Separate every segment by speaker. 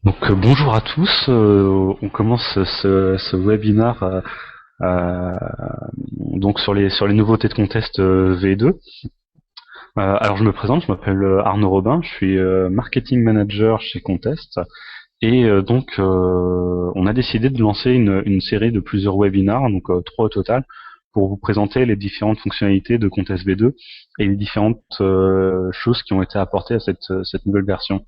Speaker 1: Bonjour à tous, on commence ce webinaire euh, donc sur les nouveautés de contest V2. Alors je me présente, je m'appelle Arnaud Robin, je suis marketing manager chez Contest et on a décidé de lancer une série de plusieurs webinaires, donc trois au total, pour vous présenter les différentes fonctionnalités de Contest V2 et les différentes choses qui ont été apportées à cette nouvelle version.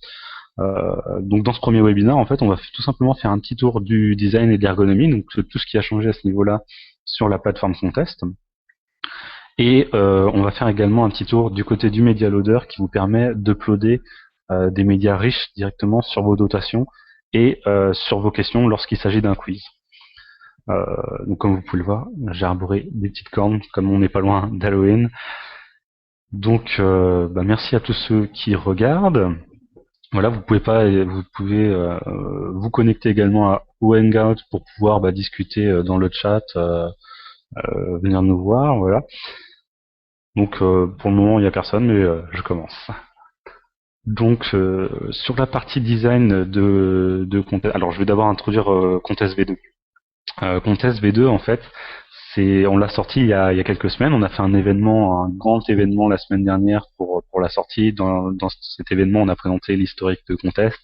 Speaker 1: Donc dans ce premier webinaire, en fait, on va tout simplement faire un petit tour du design et de l'ergonomie, donc tout ce qui a changé à ce niveau-là sur la plateforme Contest. Et on va faire également un petit tour du côté du Media Loader qui vous permet d'uploader des médias riches directement sur vos dotations et sur vos questions lorsqu'il s'agit d'un quiz. Donc comme vous pouvez le voir, j'ai arboré des petites cornes comme on n'est pas loin d'Halloween. Merci à tous ceux qui regardent. Voilà, vous pouvez vous connecter également au Hangout pour pouvoir discuter dans le chat, venir nous voir, voilà. Pour le moment il n'y a personne, mais je commence. Sur la partie design de Contest, alors je vais d'abord introduire Contest V2. Contest V2 en fait, on l'a sorti il y a quelques semaines. On a fait un grand événement la semaine dernière pour la sortie. Dans cet événement, on a présenté l'historique de Contest,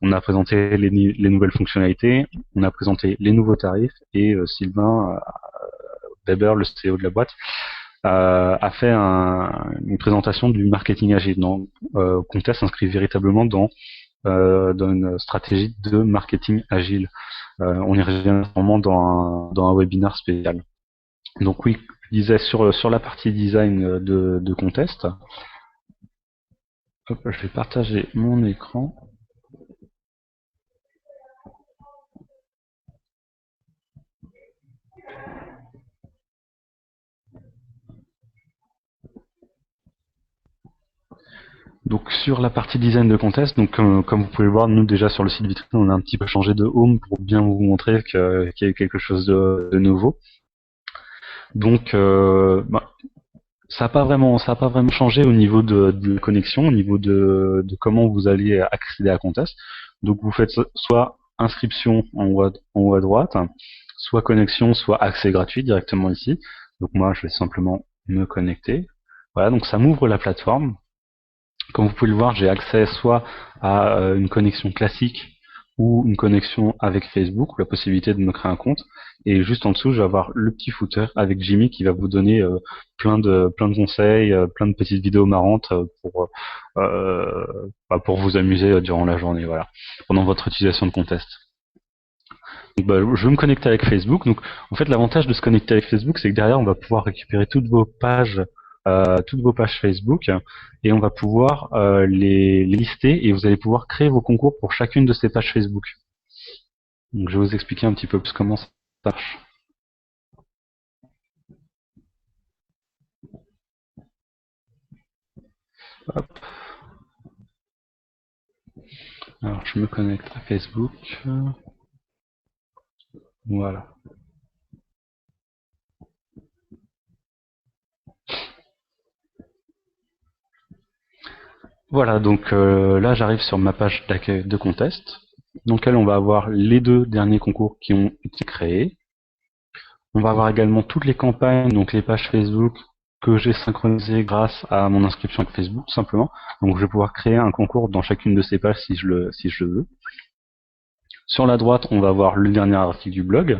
Speaker 1: on a présenté les nouvelles fonctionnalités, on a présenté les nouveaux tarifs et Sylvain Weber, le CEO de la boîte, a fait une présentation du marketing agile. Donc, Contest s'inscrit véritablement dans une stratégie de marketing agile. On y revient vraiment dans un webinaire spécial. Donc oui, je disais sur la partie design de Contest. Hop, je vais partager mon écran. Donc sur la partie design de Contest, donc comme vous pouvez le voir, nous déjà sur le site vitrine, on a un petit peu changé de home pour bien vous montrer qu'il y a quelque chose de nouveau. Donc ça a pas vraiment changé au niveau de la connexion, au niveau de comment vous allez accéder à Contest. Donc vous faites soit inscription en haut à droite, soit connexion, soit accès gratuit directement ici. Donc moi je vais simplement me connecter. Voilà, donc ça m'ouvre la plateforme. Comme vous pouvez le voir, j'ai accès soit à une connexion classique ou une connexion avec Facebook, ou la possibilité de me créer un compte. Et juste en dessous, je vais avoir le petit footer avec Jimmy qui va vous donner plein de conseils, plein de petites vidéos marrantes pour vous amuser durant la journée, voilà, pendant votre utilisation de Contest. Je vais me connecter avec Facebook. Donc, en fait, l'avantage de se connecter avec Facebook, c'est que derrière, on va pouvoir récupérer toutes vos pages Facebook, et on va pouvoir les lister, et vous allez pouvoir créer vos concours pour chacune de ces pages Facebook. Donc, je vais vous expliquer un petit peu plus comment ça marche. Hop. Alors, je me connecte à Facebook. Voilà. Voilà, donc là, j'arrive sur ma page d'accueil de Contest, dans laquelle on va avoir les deux derniers concours qui ont été créés. On va avoir également toutes les campagnes, donc les pages Facebook que j'ai synchronisées grâce à mon inscription avec Facebook, tout simplement. Donc je vais pouvoir créer un concours dans chacune de ces pages si je le veux. Sur la droite, on va avoir le dernier article du blog.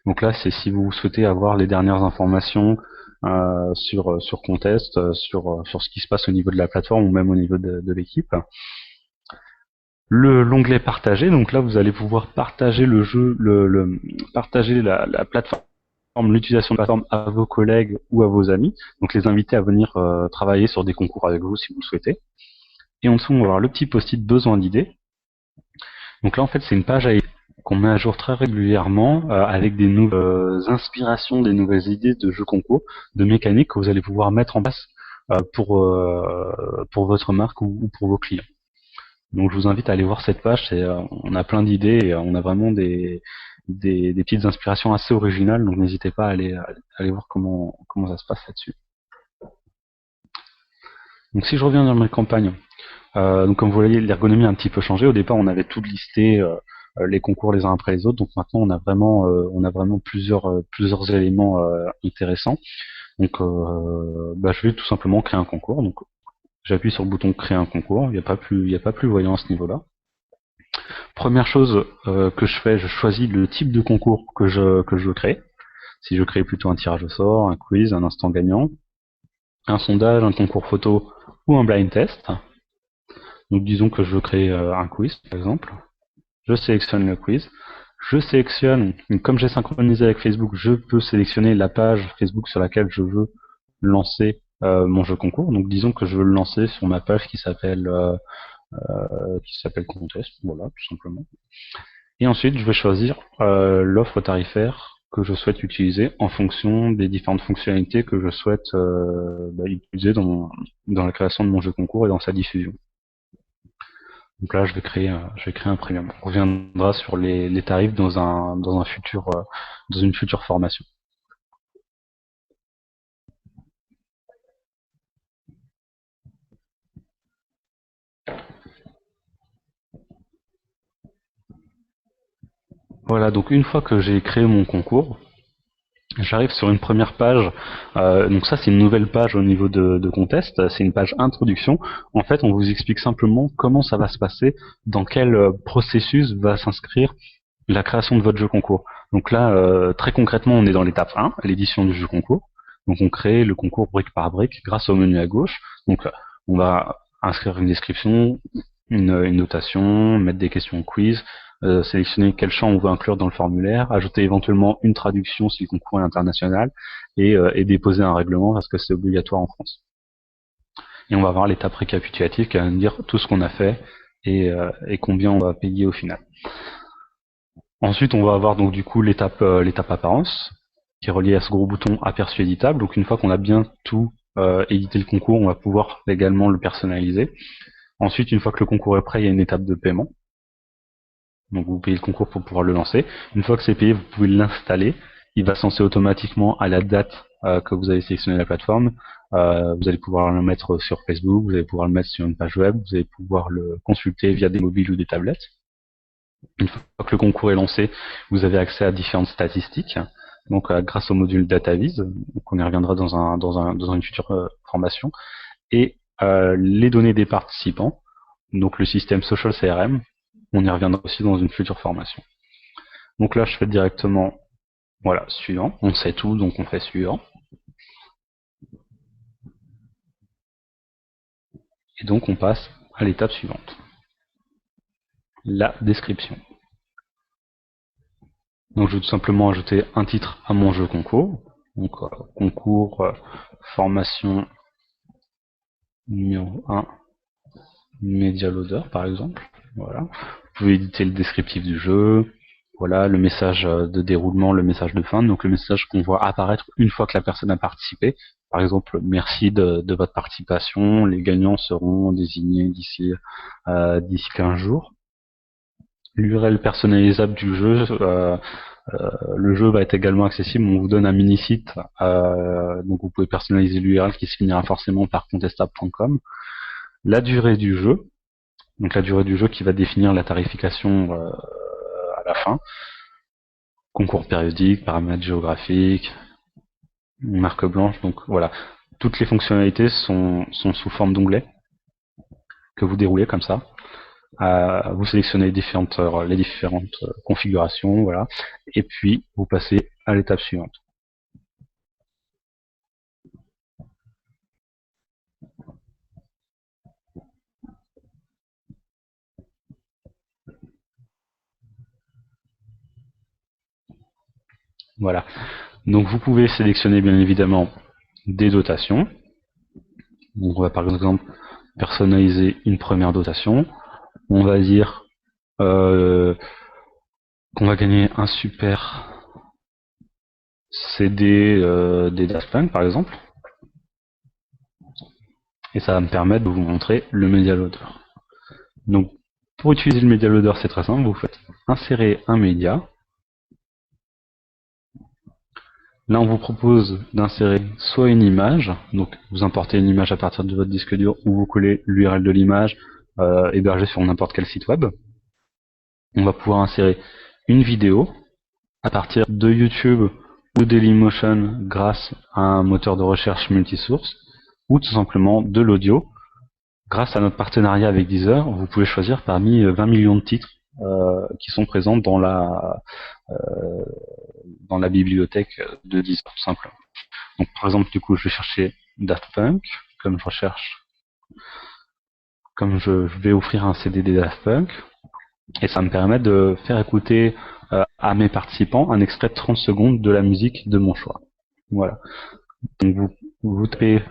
Speaker 1: Donc là, c'est si vous souhaitez avoir les dernières informations sur Contest, sur ce qui se passe au niveau de la plateforme ou même au niveau de l'équipe. L'onglet partager, donc là vous allez pouvoir partager le jeu, partager la plateforme, l'utilisation de la plateforme à vos collègues ou à vos amis, donc les inviter à venir travailler sur des concours avec vous si vous le souhaitez. Et en dessous on va avoir le petit post-it besoin d'idées. Donc là en fait c'est une page qu'on met à jour très régulièrement avec des nouvelles inspirations, des nouvelles idées de jeux concours, de mécaniques que vous allez pouvoir mettre en place pour votre marque ou pour vos clients. Donc je vous invite à aller voir cette page, on a plein d'idées et on a vraiment des petites inspirations assez originales, donc n'hésitez pas à aller voir comment ça se passe là-dessus. Donc si je reviens dans ma campagne, Donc comme vous voyez, l'ergonomie a un petit peu changé. Au départ, on avait tout listé les concours les uns après les autres. Donc maintenant, on a vraiment plusieurs éléments intéressants. Donc, je vais tout simplement créer un concours. Donc, j'appuie sur le bouton créer un concours. Il y a pas plus voyant à ce niveau-là. Première chose que je fais, je choisis le type de concours que je veux créer. Si je crée plutôt un tirage au sort, un quiz, un instant gagnant, un sondage, un concours photo ou un blind test. Donc disons que je veux créer un quiz, par exemple. Je sélectionne le quiz. Je sélectionne, comme j'ai synchronisé avec Facebook, je peux sélectionner la page Facebook sur laquelle je veux lancer mon jeu concours. Donc disons que je veux le lancer sur ma page qui s'appelle Contest, voilà, tout simplement. Et ensuite, je vais choisir l'offre tarifaire que je souhaite utiliser en fonction des différentes fonctionnalités que je souhaite utiliser dans la création de mon jeu concours et dans sa diffusion. Donc là, je vais créer un premium. On reviendra sur les tarifs dans une future formation. Voilà, donc une fois que j'ai créé mon concours, j'arrive sur une première page. Donc ça, c'est une nouvelle page au niveau de Contest. C'est une page introduction. En fait, on vous explique simplement comment ça va se passer, dans quel processus va s'inscrire la création de votre jeu concours. Donc là, très concrètement, on est dans l'étape 1, l'édition du jeu concours. Donc on crée le concours brique par brique grâce au menu à gauche. Donc on va inscrire une description, une notation, mettre des questions quiz, sélectionner quel champ on veut inclure dans le formulaire, ajouter éventuellement une traduction si le concours est international, et déposer un règlement parce que c'est obligatoire en France. Et on va voir l'étape récapitulative qui va nous dire tout ce qu'on a fait et combien on va payer au final. Ensuite, on va avoir donc du coup l'étape apparence, qui est reliée à ce gros bouton aperçu éditable. Donc une fois qu'on a bien tout édité le concours, on va pouvoir également le personnaliser. Ensuite, une fois que le concours est prêt, il y a une étape de paiement. Donc vous payez le concours pour pouvoir le lancer. Une fois que c'est payé, vous pouvez l'installer. Il va se lancer automatiquement à la date que vous avez sélectionné la plateforme. Vous allez pouvoir le mettre sur Facebook, vous allez pouvoir le mettre sur une page web, vous allez pouvoir le consulter via des mobiles ou des tablettes. Une fois que le concours est lancé, vous avez accès à différentes statistiques, donc grâce au module DataVis, donc on y reviendra dans une future formation, et les données des participants, donc le système Social CRM, on y reviendra aussi dans une future formation. Donc là, je fais directement, voilà, suivant, on sait tout, donc on fait suivant. Et donc on passe à l'étape suivante, la description. Donc je vais tout simplement ajouter un titre à mon jeu concours. Donc concours formation numéro 1 Media Loader par exemple. Voilà. Vous pouvez éditer le descriptif du jeu. Voilà, le message de déroulement, le message de fin, donc le message qu'on voit apparaître une fois que la personne a participé. Par exemple, merci de votre participation, les gagnants seront désignés d'ici 15 jours. L'URL personnalisable du jeu, le jeu va être également accessible, on vous donne un mini-site, donc vous pouvez personnaliser l'URL qui se finira forcément par contestable.com. La durée du jeu, donc la durée du jeu qui va définir la tarification à la fin. Concours périodique, paramètres géographiques, marque blanche, donc voilà. Toutes les fonctionnalités sont sous forme d'onglets que vous déroulez comme ça. Vous sélectionnez les différentes configurations, voilà, et puis vous passez à l'étape suivante. Voilà. Donc vous pouvez sélectionner bien évidemment des dotations. Donc on va par exemple personnaliser une première dotation. On va dire qu'on va gagner un super CD des Daft Punk par exemple. Et ça va me permettre de vous montrer le Media Loader. Donc pour utiliser le Media Loader, c'est très simple, vous faites insérer un média. Là, on vous propose d'insérer soit une image, donc vous importez une image à partir de votre disque dur, ou vous collez l'URL de l'image, hébergé sur n'importe quel site web. On va pouvoir insérer une vidéo à partir de YouTube ou Dailymotion grâce à un moteur de recherche multisource, ou tout simplement de l'audio. Grâce à notre partenariat avec Deezer, vous pouvez choisir parmi 20 millions de titres qui sont présents dans la bibliothèque de Deezer, tout simplement. Donc par exemple, du coup, je vais chercher Daft Punk, comme je recherche, comme je vais offrir un CD des Daft Punk, et ça me permet de faire écouter à mes participants un extrait de 30 secondes de la musique de mon choix. Voilà. Donc vous tapez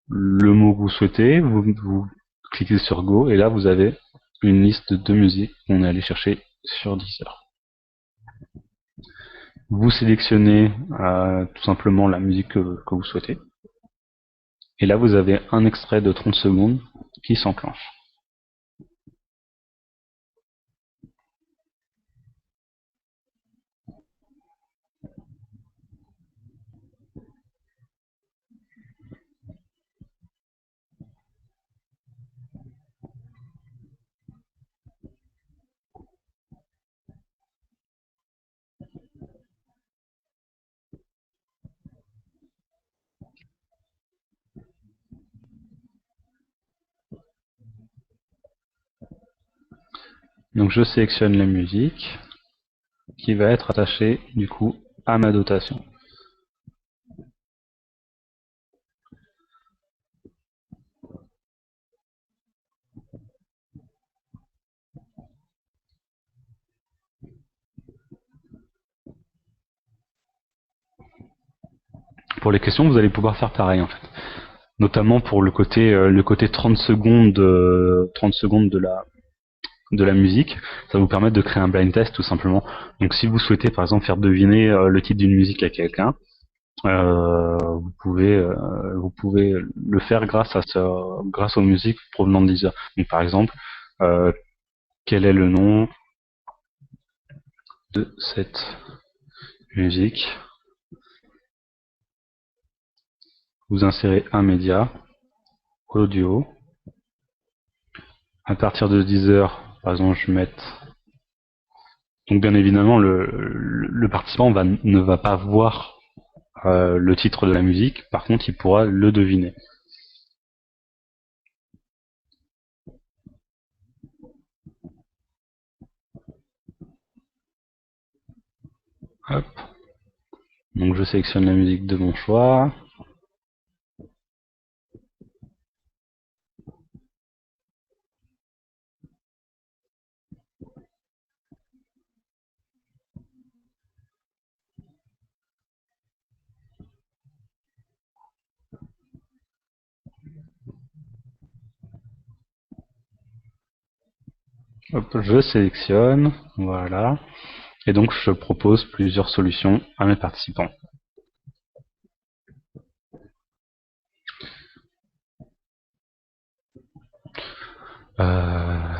Speaker 1: le mot que vous souhaitez, vous cliquez sur Go, et là vous avez une liste de musiques qu'on est allé chercher sur Deezer. Vous sélectionnez tout simplement la musique que vous souhaitez, et là vous avez un extrait de 30 secondes qui s'enclenche. Donc je sélectionne la musique qui va être attachée du coup à ma dotation. Pour les questions, vous allez pouvoir faire pareil en fait. Notamment pour le côté 30 secondes, 30 secondes de la musique, ça va vous permettre de créer un blind test tout simplement. Donc si vous souhaitez par exemple faire deviner le titre d'une musique à quelqu'un, vous pouvez le faire grâce aux musiques provenant de Deezer. Donc par exemple, euh, quel est le nom de cette musique? Vous insérez un média, audio. À partir de Deezer, par exemple, je vais mettre. Donc bien évidemment, le participant ne va pas voir le titre de la musique, par contre il pourra le deviner. Hop. Donc je sélectionne la musique de mon choix. Hop, je sélectionne, voilà. Et donc je propose plusieurs solutions à mes participants. Euh,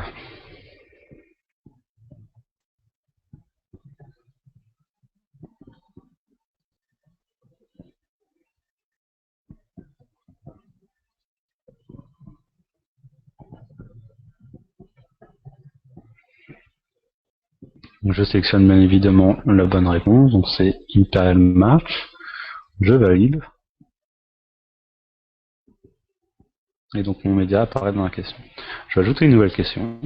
Speaker 1: je sélectionne bien évidemment la bonne réponse, donc c'est Imperial March. Je valide. Et donc mon média apparaît dans la question. Je vais ajouter une nouvelle question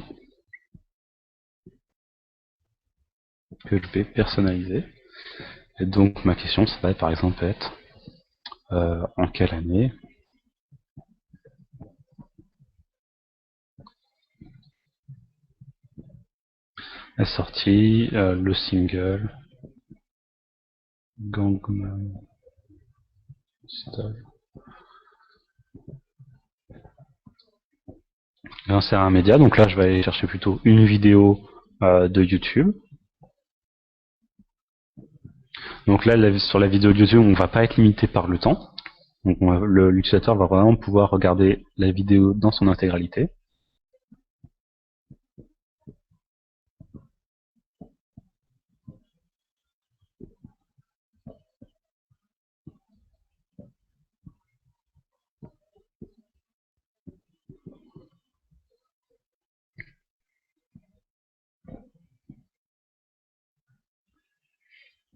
Speaker 1: que je vais personnaliser. Et donc ma question, ça va par exemple être en quelle année est sorti le single Gangnam Style. J'insère un média, donc là je vais aller chercher plutôt une vidéo de YouTube. Donc là sur la vidéo de YouTube, on ne va pas être limité par le temps. Donc l'utilisateur va vraiment pouvoir regarder la vidéo dans son intégralité.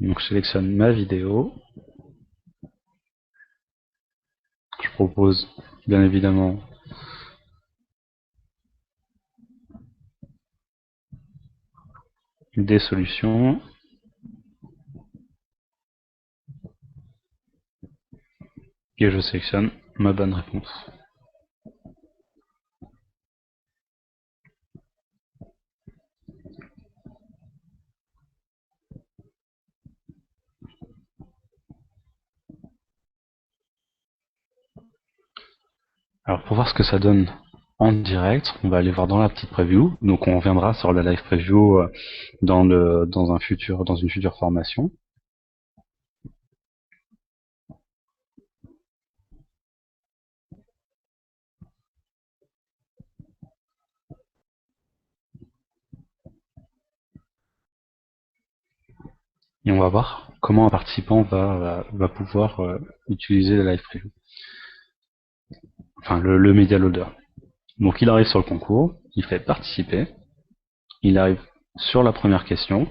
Speaker 1: Donc je sélectionne ma vidéo. Je propose bien évidemment des solutions. Et je sélectionne ma bonne réponse. Alors pour voir ce que ça donne en direct, on va aller voir dans la petite preview. Donc on reviendra sur la live preview dans une future formation. Et on va voir comment un participant va pouvoir utiliser la live preview. Enfin le media loader. Donc il arrive sur le concours, il fait participer, il arrive sur la première question,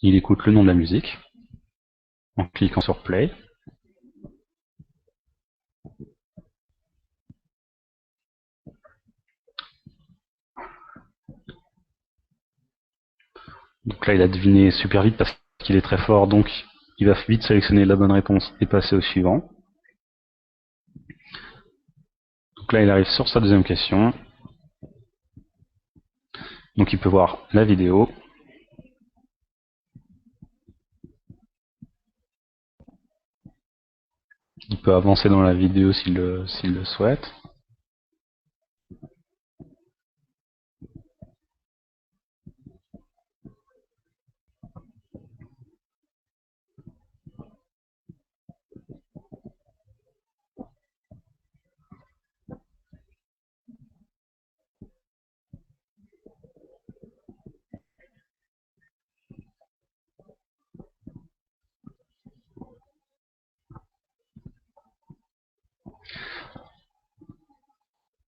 Speaker 1: il écoute le nom de la musique, en cliquant sur play. Donc là il a deviné super vite parce qu'il est très fort, donc il va vite sélectionner la bonne réponse et passer au suivant. Donc là il arrive sur sa deuxième question. Donc il peut voir la vidéo. Il peut avancer dans la vidéo s'il le souhaite.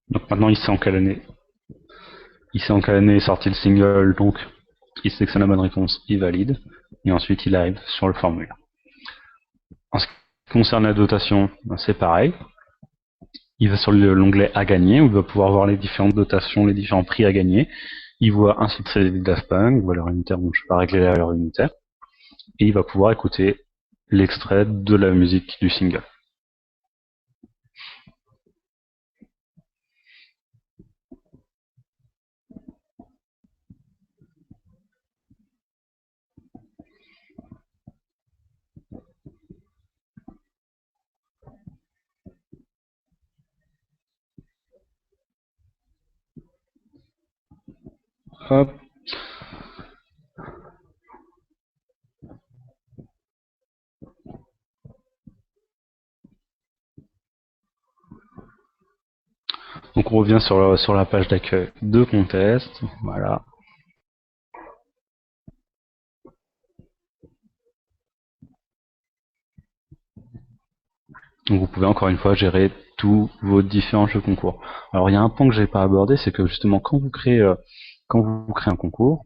Speaker 1: Donc maintenant il sait en quelle année. Il sait en quelle année est sorti le single, donc il sélectionne la bonne réponse, il valide, et ensuite il arrive sur le formulaire. En ce qui concerne la dotation, c'est pareil. Il va sur l'onglet à gagner, où il va pouvoir voir les différentes dotations, les différents prix à gagner. Il voit un titre CD de Daft Punk, valeur unitaire, bon je ne vais pas régler la valeur unitaire, et il va pouvoir écouter l'extrait de la musique du single. Hop. Donc on revient sur la page d'accueil de Contest, voilà. Donc vous pouvez encore une fois gérer tous vos différents jeux concours. Alors il y a un point que j'ai pas abordé, c'est que justement quand vous créez un concours,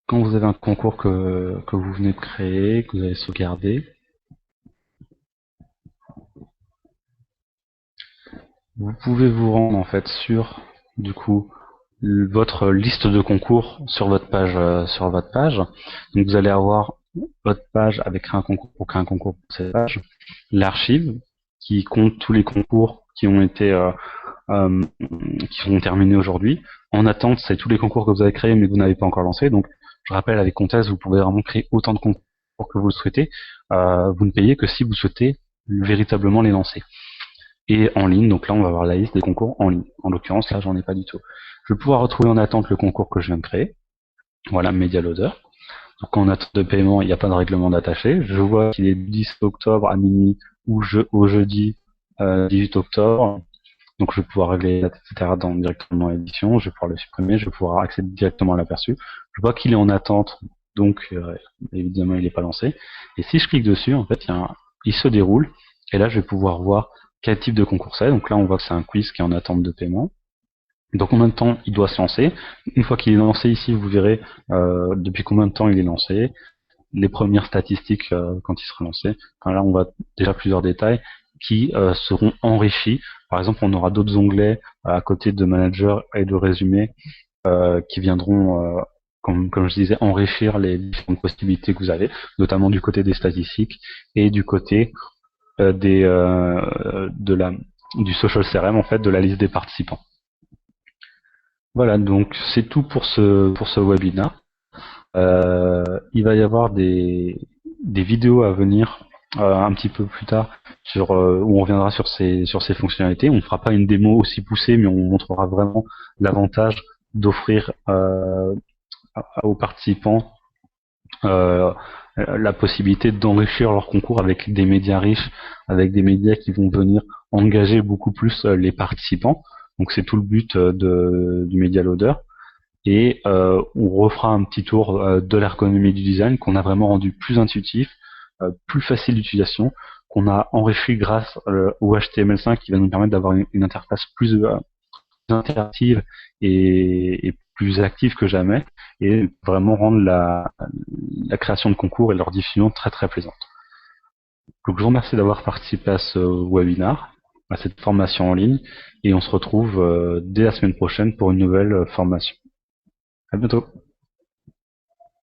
Speaker 1: quand vous avez un concours que vous venez de créer, que vous avez sauvegardé, vous pouvez vous rendre en fait sur du coup votre liste de concours sur votre page Donc vous allez avoir votre page avec créer un concours pour cette page, l'archive qui compte tous les concours qui ont été qui sont terminés aujourd'hui. En attente, c'est tous les concours que vous avez créés mais que vous n'avez pas encore lancés. Donc je rappelle, avec Contest, vous pouvez vraiment créer autant de concours que vous le souhaitez. Vous ne payez que si vous souhaitez véritablement les lancer. Et en ligne, donc là on va voir la liste des concours en ligne. En l'occurrence, là j'en ai pas du tout. Je vais pouvoir retrouver en attente le concours que je viens de créer. Voilà, Media Loader. Donc en attente de paiement, il n'y a pas de règlement d'attaché. Je vois qu'il est 10 octobre à minuit ou au jeudi 18 octobre. Donc je vais pouvoir régler la date, etc. directement dans l'édition. Je vais pouvoir le supprimer. Je vais pouvoir accéder directement à l'aperçu. Je vois qu'il est en attente, donc évidemment il n'est pas lancé. Et si je clique dessus, en fait, il se déroule. Et là, je vais pouvoir voir quel type de concours c'est. Donc là, on voit que c'est un quiz qui est en attente de paiement. Dans combien de temps il doit se lancer. Une fois qu'il est lancé ici, vous verrez depuis combien de temps il est lancé, les premières statistiques quand il sera lancé. Enfin, là, on voit déjà plusieurs détails qui seront enrichis. Par exemple, on aura d'autres onglets à côté de manager et de résumé qui viendront, comme je disais, enrichir les différentes possibilités que vous avez, notamment du côté des statistiques et du côté du social CRM, en fait, de la liste des participants. Voilà, donc c'est tout pour ce webinaire. Il va y avoir des vidéos à venir un petit peu plus tard où on reviendra sur ces fonctionnalités. On ne fera pas une démo aussi poussée, mais on montrera vraiment l'avantage d'offrir aux participants euh, la possibilité d'enrichir leur concours avec des médias riches, avec des médias qui vont venir engager beaucoup plus les participants. Donc c'est tout le but du Media Loader. Et on refera un petit tour de l'ergonomie du design qu'on a vraiment rendu plus intuitif, plus facile d'utilisation, qu'on a enrichi grâce au HTML5 qui va nous permettre d'avoir une interface plus interactive et plus active que jamais, et vraiment rendre la création de concours et leur diffusion très très plaisante. Donc je vous remercie d'avoir participé à ce webinar, à cette formation en ligne, et on se retrouve dès la semaine prochaine pour une nouvelle formation. À bientôt.